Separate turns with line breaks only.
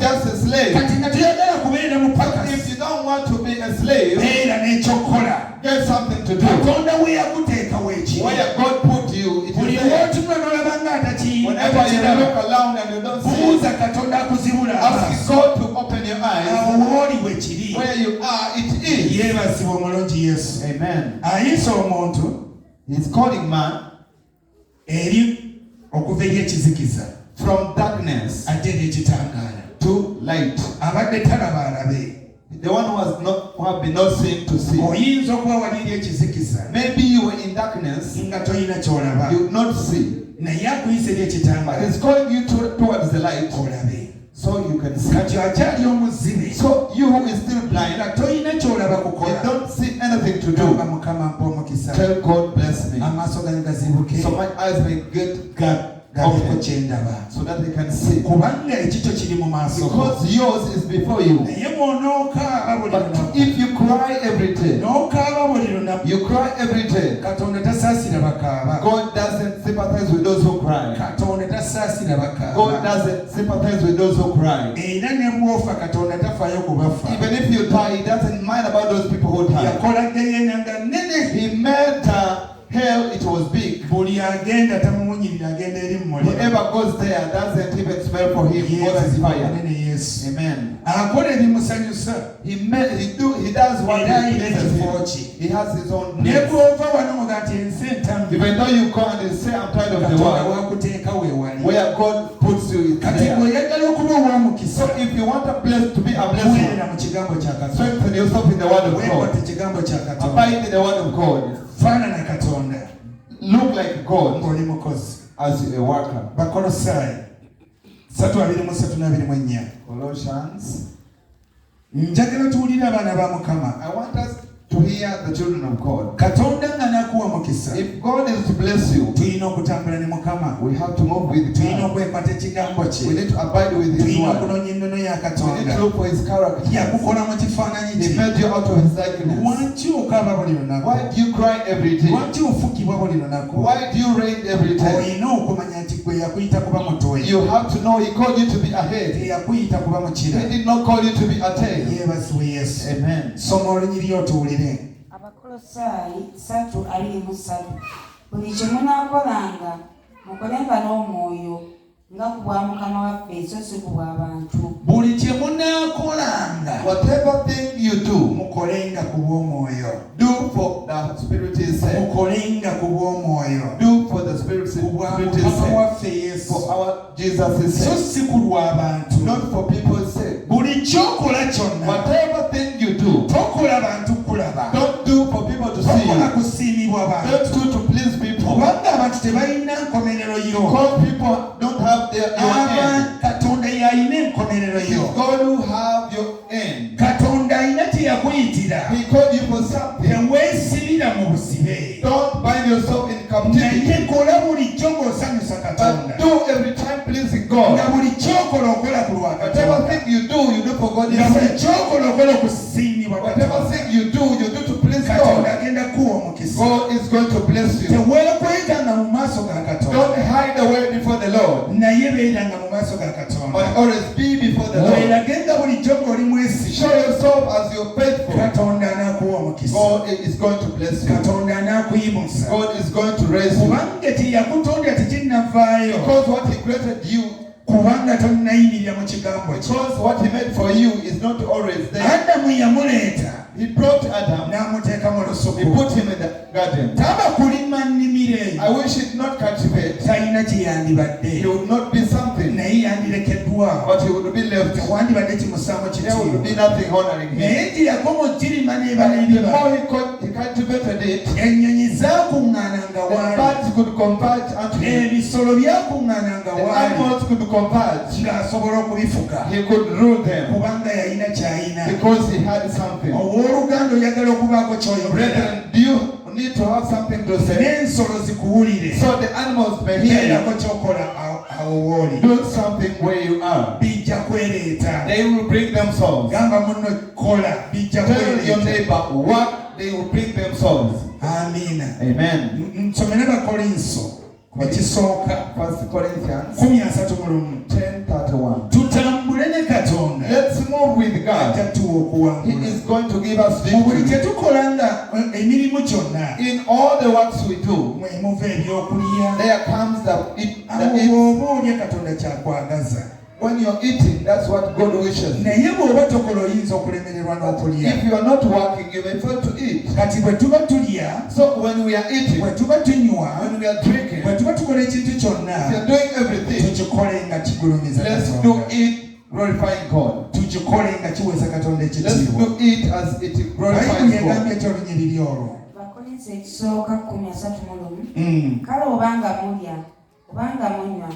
just a slave. So if you don't want to be a slave, get something to do. Where God put you, it is there. Whenever you look around and you don't see, ask God to open your eyes. Where you are, it is. Amen. He's calling man from darkness to light. The one who have been not seen to see. Maybe you were in darkness, you would not see. But it's calling you towards the light, so you can see. So you who is still blind, you don't see anything to do. Tell God, bless me, so my eyes may get open, so that they can see. Because yours is before you. But if you cry every day, you cry every day, God doesn't sympathize with those who cry. God doesn't sympathize with those who cry. Even if you die, He doesn't mind about those people who die. He made hell, it was big. Whoever goes there doesn't even smell for him. God is fire. Amen. He does what he pleases. He has his own needs. Even though you go and you say, I'm tired of the world, where God puts you is there. So if you want a place to be a blessing, strengthen yourself in the word of God. Abide in the word of God. Look like God as a worker. Colossians. I want us to hear the children of God. If God is to bless you, we have to move with God. We need to abide with His word. We need to look for His character. He made you out of His likeness. Why do you cry every day? Why do you rain every day? You have to know He called you to be ahead. He did not call you to be a tail. Amen.
Abakolosaayi 3:23 buli kye munaakolanga mukolenga n'omwoyo nga ku bwa Mukama waffe so si ku bw'abantu.
Buli kye munaakolanga,
whatever thing you do,
mukolenga ku bw'omwoyo.
Do for the Spirit's sake.
Mukolenga ku bw'omwoyo.
Do for the Spirit's sake. For our Jesus' sake.
So si ku lw'abantu.
Not for people's sake.
Buli ky'okola kyonna,
whatever thing you do,
tokola bantu kulaba.
Don't do for people to see you.
Don't
do to please people.
Because
people don't have their end. It's God who have your end. He called you for something. Don't bind yourself in captivity. But do every time pleasing God. Whatever thing you do for God's sake. Whatever thing you do to please God. God is going to bless you. Don't hide away before the Lord, but always be before the Lord. Show yourself as you're faithful. God is going to bless you. God is going to raise you. Because what He created you, because what He made for you is not always there. He brought Adam. He put him in the garden. I wish it not cultivate. He would not be something, but he would be left. There would be nothing honoring him. The more he cultivated it, the birds could converge unto him. The animals could converge. He could rule them because he had something. Brethren, do you need to have something to say? So the animals may hear you. Do something where you are. They will bring themselves. Tell your neighbor what they will bring themselves. Amen. 1 Corinthians 10:31. move with God, He is going to give us victory. In all the works we do, there comes the when you're eating, that's what God wishes. If you are not working, you may fail to eat. So when we are eating, when we are drinking, if you are doing everything, let's do it glorifying God. Let's do it as it glorifies God.